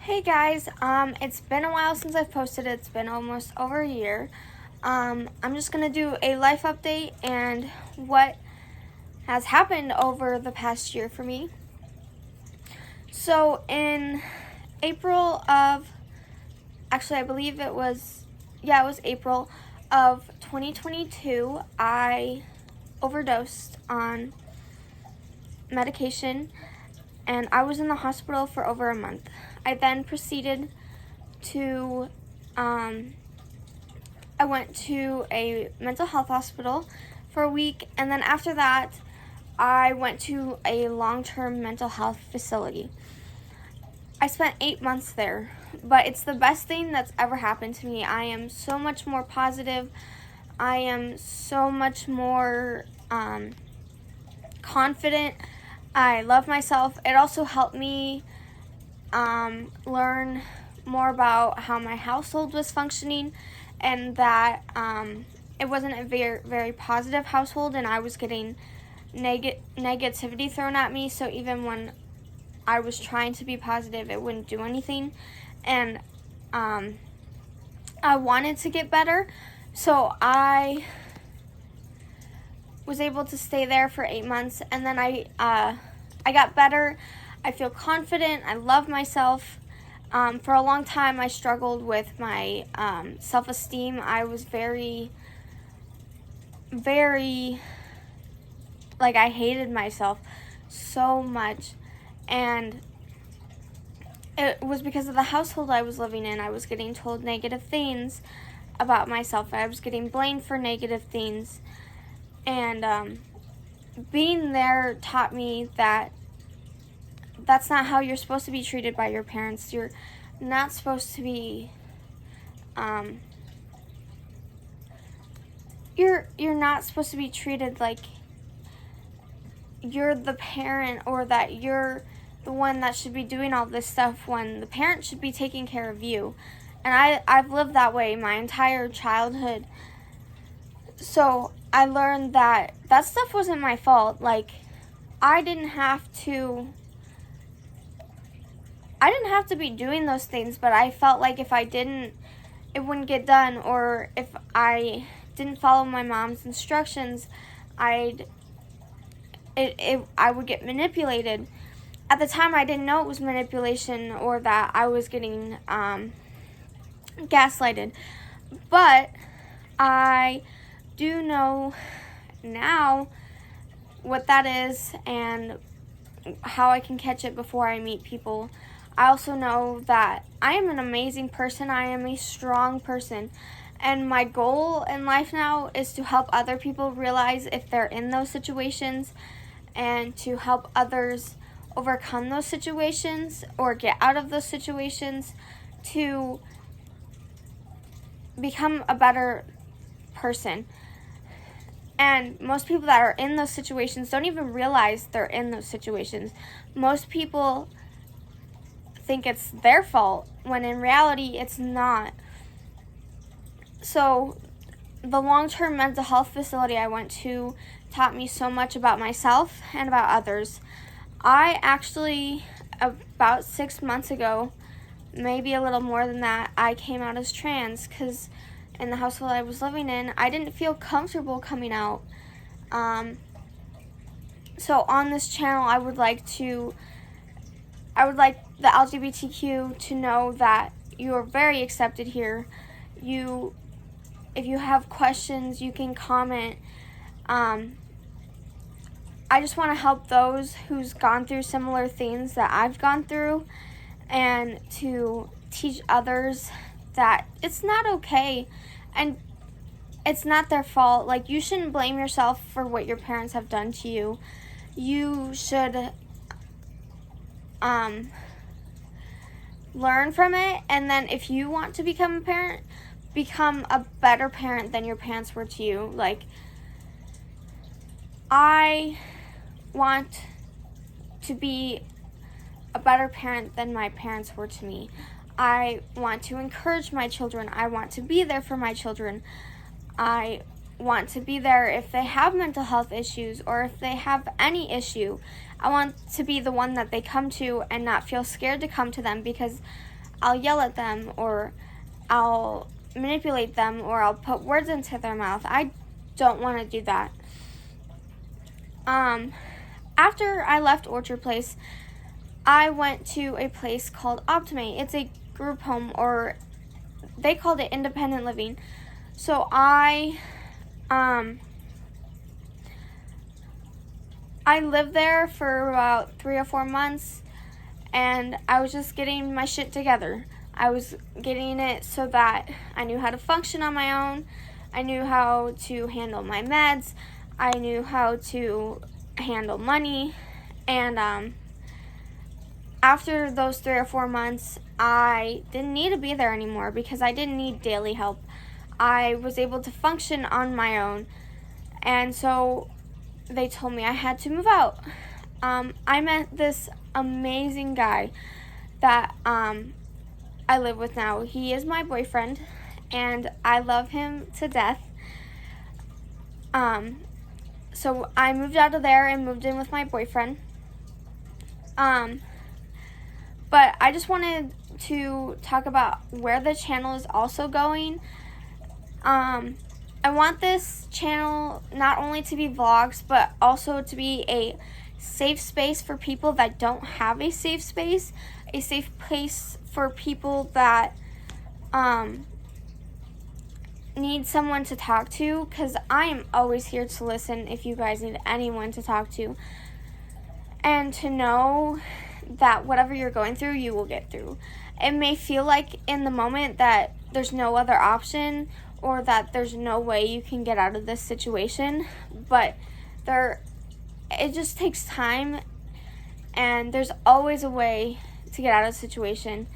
Hey guys, it's been a while since I've posted. It's been almost over a year. I'm just gonna do a life update and what has happened over the past year for me. So in April of, actually I believe it was April of 2022, I overdosed on medication and I was in the hospital for over a month. I then proceeded to, I went to a mental health hospital for a week, and then after that, I went to a long-term mental health facility. I spent 8 months there, but it's the best thing that's ever happened to me. I am so much more positive. I am so much more confident. I love myself. It also helped me learn more about how my household was functioning, and that it wasn't a very positive household, and I was getting negativity thrown at me. So even when I was trying to be positive, it wouldn't do anything, and I wanted to get better, so I was able to stay there for 8 months, and then I got better. I feel confident. I love myself. For a long time, I struggled with my self-esteem. I was very, I hated myself so much. And it was because of the household I was living in. I was getting told negative things about myself. I was getting blamed for negative things. And being there taught me that that's not how you're supposed to be treated by your parents. You're not supposed to be, you're not supposed to be treated like you're the parent, or that you're the one that should be doing all this stuff, when the parent should be taking care of you. And I've lived that way my entire childhood. So I learned that that stuff wasn't my fault. Like, I didn't have to be doing those things, but I felt like if I didn't, it wouldn't get done, or if I didn't follow my mom's instructions, I would get manipulated. At the time, I didn't know it was manipulation, or that I was getting gaslighted, but I do know now what that is and how I can catch it before I meet people. I also know that I am an amazing person. I am a strong person. And my goal in life now is to help other people realize if they're in those situations, and to help others overcome those situations or get out of those situations, to become a better person. And most people that are in those situations don't even realize they're in those situations. Most people think it's their fault, when in reality it's not. So the long-term mental health facility I went to taught me so much about myself and about others. I actually, about 6 months ago, maybe a little more than that, I came out as trans, because in the household I was living in, I didn't feel comfortable coming out. So on this channel, I would like the LGBTQ to know that you are very accepted here. If you have questions, you can comment. I just want to help those who's gone through similar things that I've gone through, and to teach others that it's not okay, and it's not their fault. Like, you shouldn't blame yourself for what your parents have done to you. You should learn from it, and then if you want to become a parent, become a better parent than your parents were to you. Like, I want to be a better parent than my parents were to me. I want to encourage my children. I want to be there for my children. I want to be there if they have mental health issues, or if they have any issue. I want to be the one that they come to and not feel scared to come to them, because I'll yell at them, or I'll manipulate them, or I'll put words into their mouth. I don't want to do that. After I left Orchard Place, I went to a place called Optimate. It's a group home, or they called it independent living. So I lived there for about 3 or 4 months, and I was just getting my shit together. I was getting it so that I knew how to function on my own. I knew how to handle my meds. I knew how to handle money. And after those 3 or 4 months, I didn't need to be there anymore because I didn't need daily help. I was able to function on my own. And so they told me I had to move out. I met this amazing guy that I live with now. He is my boyfriend, and I love him to death. So I moved out of there and moved in with my boyfriend. But I just wanted to talk about where the channel is also going. I want this channel not only to be vlogs, but also to be a safe space for people that don't have a safe space, a safe place for people that need someone to talk to, because I am always here to listen if you guys need anyone to talk to, and to know that whatever you're going through, you will get through. It may feel like in the moment that there's no other option, or that there's no way you can get out of this situation, but it just takes time, and there's always a way to get out of the situation.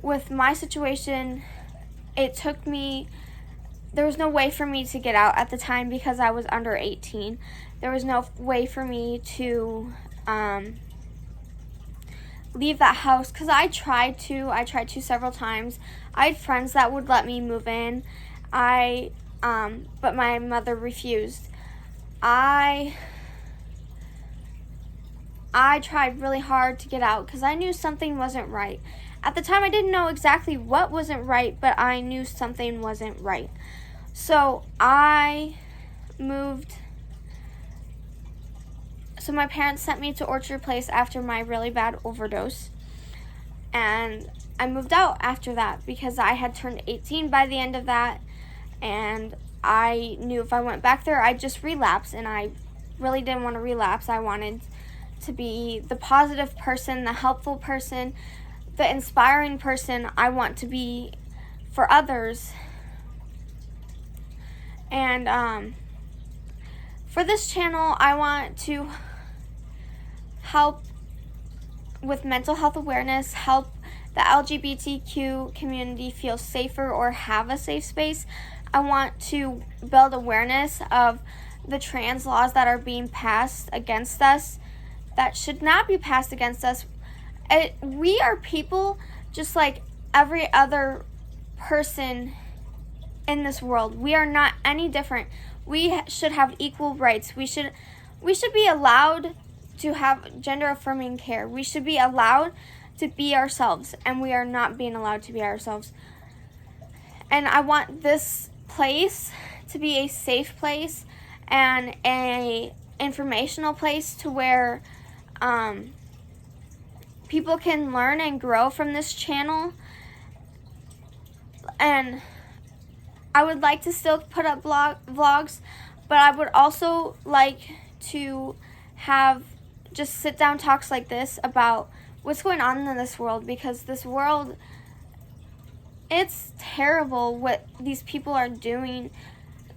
With my situation, there was no way for me to get out at the time because I was under 18. There was no way for me to leave that house, because I tried to several times. I had friends that would let me move in. But my mother refused. I tried really hard to get out because I knew something wasn't right. At the time, I didn't know exactly what wasn't right, but I knew something wasn't right. So I moved. So my parents sent me to Orchard Place after my really bad overdose. And I moved out after that because I had turned 18 by the end of that. And I knew if I went back there, I'd just relapse. And I really didn't want to relapse. I wanted to be the positive person, the helpful person, the inspiring person I want to be for others. And for this channel, I want to help with mental health awareness, help the LGBTQ community feel safer or have a safe space. I want to build awareness of the trans laws that are being passed against us, that should not be passed against us. We are people just like every other person in this world. We are not any different. We should have equal rights. We should be allowed to have gender affirming care. We should be allowed to be ourselves, and we are not being allowed to be ourselves. And I want this place to be a safe place and a informational place to where people can learn and grow from this channel. And I would like to still put up vlogs, but I would also like to have just sit down talks like this about what's going on in this world, because this world, it's terrible what these people are doing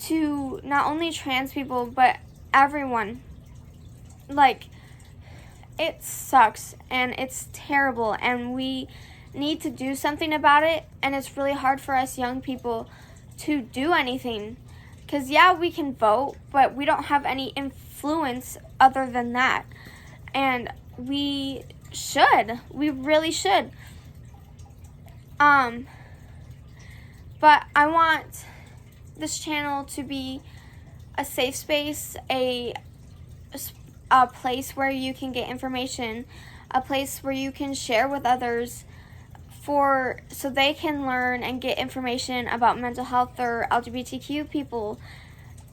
to not only trans people, but everyone. Like, it sucks, and it's terrible, and we need to do something about it, and it's really hard for us young people to do anything, because yeah, we can vote, but we don't have any influence other than that, and we really should. But I want this channel to be a safe space, a place where you can get information, a place where you can share with others so they can learn and get information about mental health or LGBTQ people.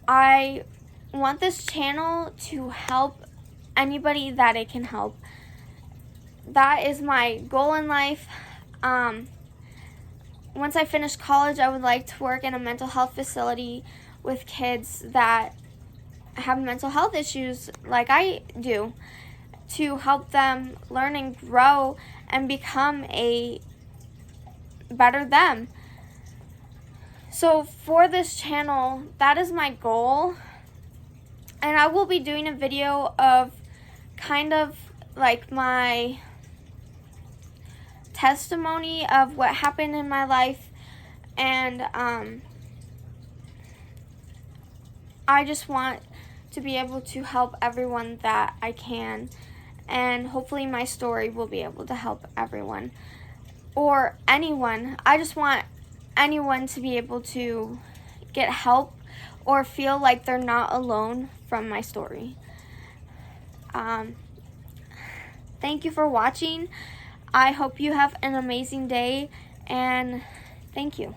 I want this channel to help anybody that it can help. That is my goal in life. Once I finish college, I would like to work in a mental health facility with kids that have mental health issues like I do, to help them learn and grow and become a better them. So for this channel, that is my goal. And I will be doing a video of kind of like my testimony of what happened in my life, and I just want to be able to help everyone that I can, and hopefully my story will be able to help everyone or anyone. I just want anyone to be able to get help or feel like they're not alone from my story. Thank you for watching. I hope you have an amazing day, and thank you.